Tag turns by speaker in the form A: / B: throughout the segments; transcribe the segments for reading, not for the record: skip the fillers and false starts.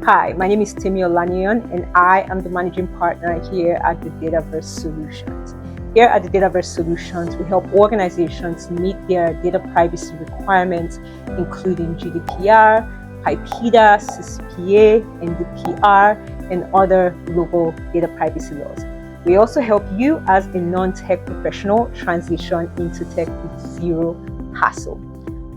A: Hi, my name is Timi Olaniyan, and I am the managing partner here at the Dataverse Solutions. Here at the Dataverse Solutions, we help organizations meet their data privacy requirements, including GDPR, PIPEDA, CCPA, NDPR, and other global data privacy laws. We also help you as a non-tech professional transition into tech with zero hassle.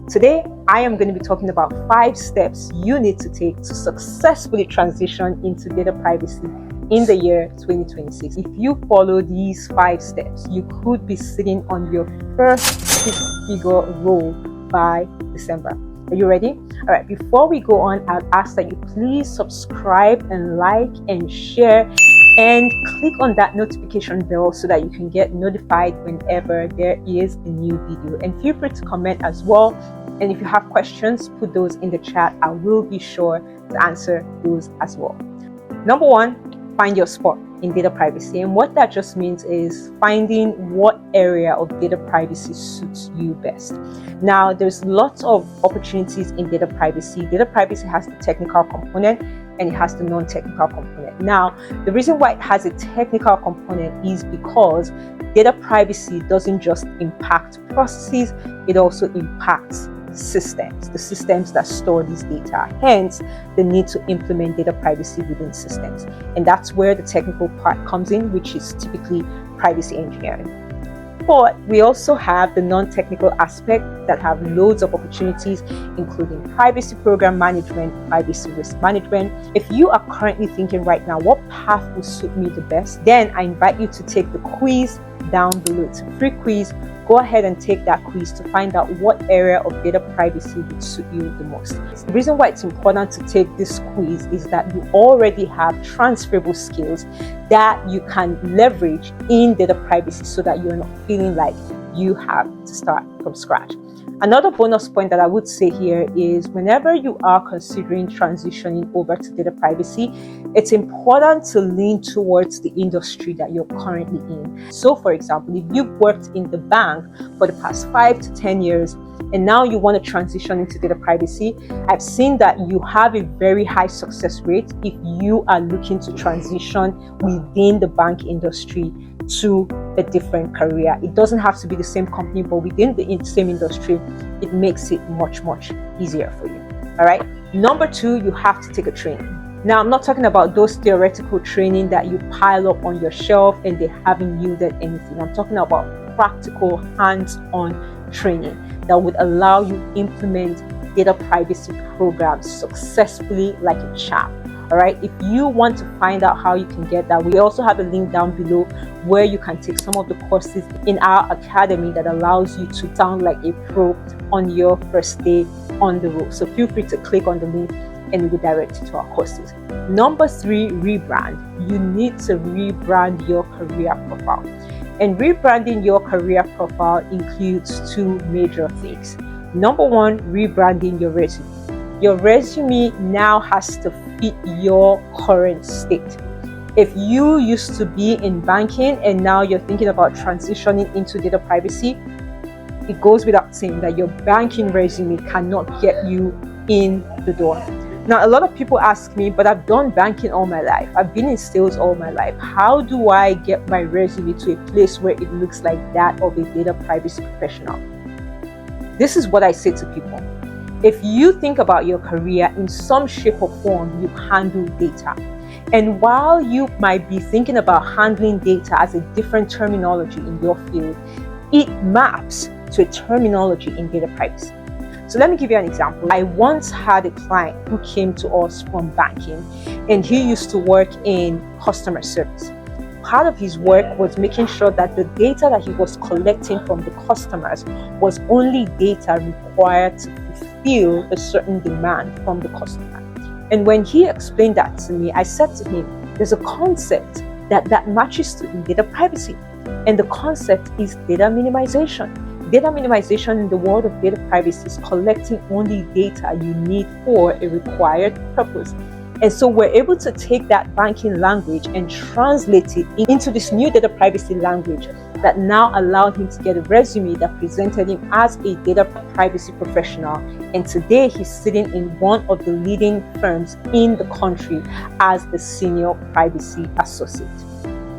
A: Today, I am going to be talking about 5 steps you need to take to successfully transition into data privacy in the year 2026. If you follow these 5 steps, you could be sitting on your first 6-figure role by December. Are you ready? All right, before we go on, I'll ask that you please subscribe and like and share and click on that notification bell so that you can get notified whenever there is a new video. And feel free to comment as well. And if you have questions, put those in the chat. I will be sure to answer those as well. Number 1, find your spot in data privacy. And what that just means is finding what area of data privacy suits you best. Now, there's lots of opportunities in data privacy. Data privacy has the technical component and it has the non-technical component. Now, the reason why it has a technical component is because data privacy doesn't just impact processes, it also impacts systems, the systems that store this data. Hence, the need to implement data privacy within systems. And that's where the technical part comes in, which is typically privacy engineering. But we also have the non-technical aspect that have loads of opportunities, including privacy program management, privacy risk management. If you are currently thinking right now, what path will suit me the best, then I invite you to take the quiz down below. It's a free quiz. Go ahead and take that quiz to find out what area of data privacy would suit you the most. The reason why it's important to take this quiz is that you already have transferable skills that you can leverage in data privacy so that you're not feeling like you have to start from scratch. Another bonus point that I would say here is whenever you are considering transitioning over to data privacy, it's important to lean towards the industry that you're currently in. So for example, if you've worked in the bank for the past 5 to 10 years and now you want to transition into data privacy, I've seen that you have a very high success rate if you are looking to transition within the bank industry to a different career. It doesn't have to be the same company, but within the same industry, it makes it much easier for you. All right. Number 2, you have to take a training. Now, I'm not talking about those theoretical training that you pile up on your shelf and they haven't yielded anything. I'm talking about practical, hands-on training that would allow you implement data privacy programs successfully like a champ. All right, if you want to find out how you can get that, we also have a link down below where you can take some of the courses in our academy that allows you to sound like a pro on your first day on the road. So feel free to click on the link and it will direct you to our courses. Number 3, rebrand. You need to rebrand your career profile. And rebranding your career profile includes 2 major things. Number 1, rebranding your resume. Your resume now has to fit your current state. If you used to be in banking and now you're thinking about transitioning into data privacy, it goes without saying that your banking resume cannot get you in the door. Now, a lot of people ask me, but I've done banking all my life. I've been in sales all my life. How do I get my resume to a place where it looks like that of a data privacy professional? This is what I say to people. If you think about your career in some shape or form, you handle data. And while you might be thinking about handling data as a different terminology in your field, it maps to a terminology in data privacy. So let me give you an example. I once had a client who came to us from banking and he used to work in customer service. Part of his work was making sure that the data that he was collecting from the customers was only data required to fulfill a certain demand from the customer. And when he explained that to me, I said to him, there's a concept that matches to in data privacy. And the concept is data minimization. Data minimization in the world of data privacy is collecting only data you need for a required purpose. And so we're able to take that banking language and translate it into this new data privacy language that now allowed him to get a resume that presented him as a data privacy professional. And today he's sitting in one of the leading firms in the country as a senior privacy associate.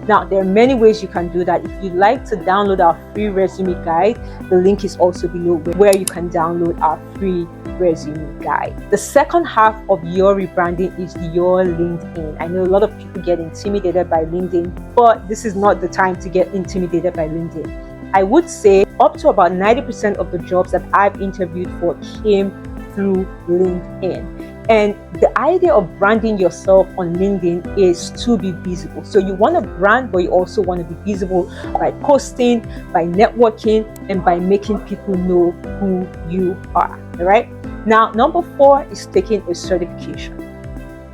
A: Now, there are many ways you can do that. If you'd like to download our free resume guide, the link is also below where you can download our free resume guide. The second half of your rebranding is your LinkedIn. I know a lot of people get intimidated by LinkedIn, but this is not the time to get intimidated by LinkedIn. I would say up to about 90% of the jobs that I've interviewed for came through LinkedIn. And the idea of branding yourself on LinkedIn is to be visible. So you want to brand, but you also want to be visible by posting, by networking, and by making people know who you are. All right. Now, number 4 is taking a certification.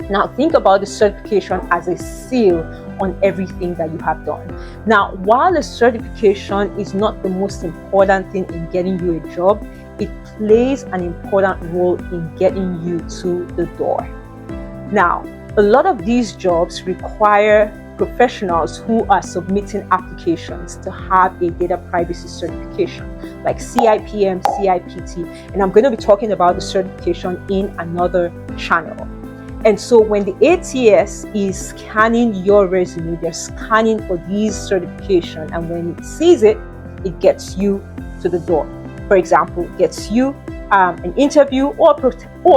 A: Now, think about the certification as a seal on everything that you have done. Now, while a certification is not the most important thing in getting you a job, it plays an important role in getting you to the door. Now, a lot of these jobs require professionals who are submitting applications to have a data privacy certification, like CIPM, CIPT, and I'm going to be talking about the certification in another channel. And so when the ATS is scanning your resume, they're scanning for these certifications, and when it sees it, it gets you to the door. For example, gets you an interview or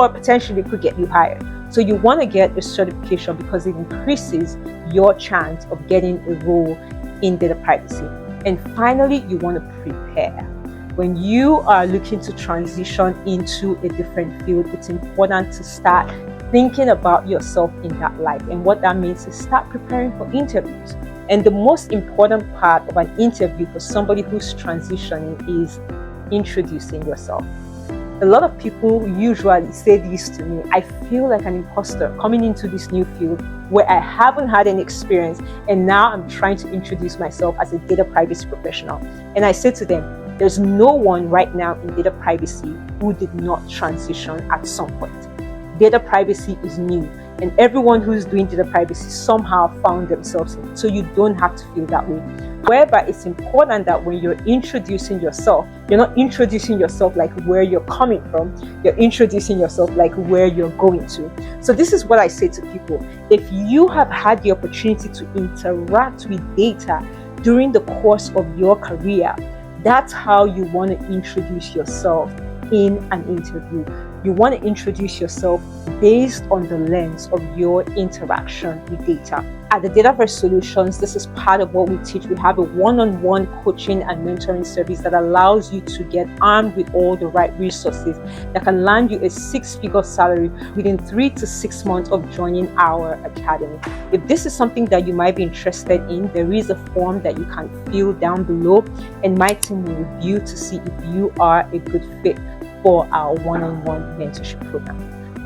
A: potentially could get you hired. So you want to get a certification because it increases your chance of getting a role in data privacy. And finally, you want to prepare. When you are looking to transition into a different field, it's important to start thinking about yourself in that light. And what that means is start preparing for interviews. And the most important part of an interview for somebody who's transitioning is introducing yourself. A lot of people usually say this to me: I feel like an imposter coming into this new field where I haven't had any experience, and now I'm trying to introduce myself as a data privacy professional. And I say to them, there's no one right now in data privacy who did not transition at some point. Data privacy is new, and everyone who's doing data privacy somehow found themselves in it. So you don't have to feel that way. However, it's important that when you're introducing yourself, you're not introducing yourself like where you're coming from, you're introducing yourself like where you're going to. So this is what I say to people: if you have had the opportunity to interact with data during the course of your career, that's how you want to introduce yourself in an interview. You want to introduce yourself based on the lens of your interaction with data. At the Dataverse Solutions, this is part of what we teach. We have a one-on-one coaching and mentoring service that allows you to get armed with all the right resources that can land you a 6-figure salary within 3 to 6 months of joining our academy. If this is something that you might be interested in, there is a form that you can fill down below, and my team will review to see if you are a good fit for our one-on-one mentorship program.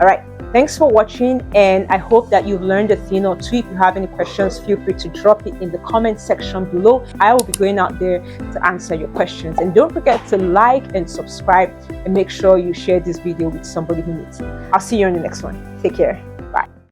A: All right. Thanks for watching, and I hope that you've learned a thing or two. If you have any questions, feel free to drop it in the comment section below. I will be going out there to answer your questions. And don't forget to like and subscribe, and make sure you share this video with somebody who needs it. I'll see you in the next one. Take care.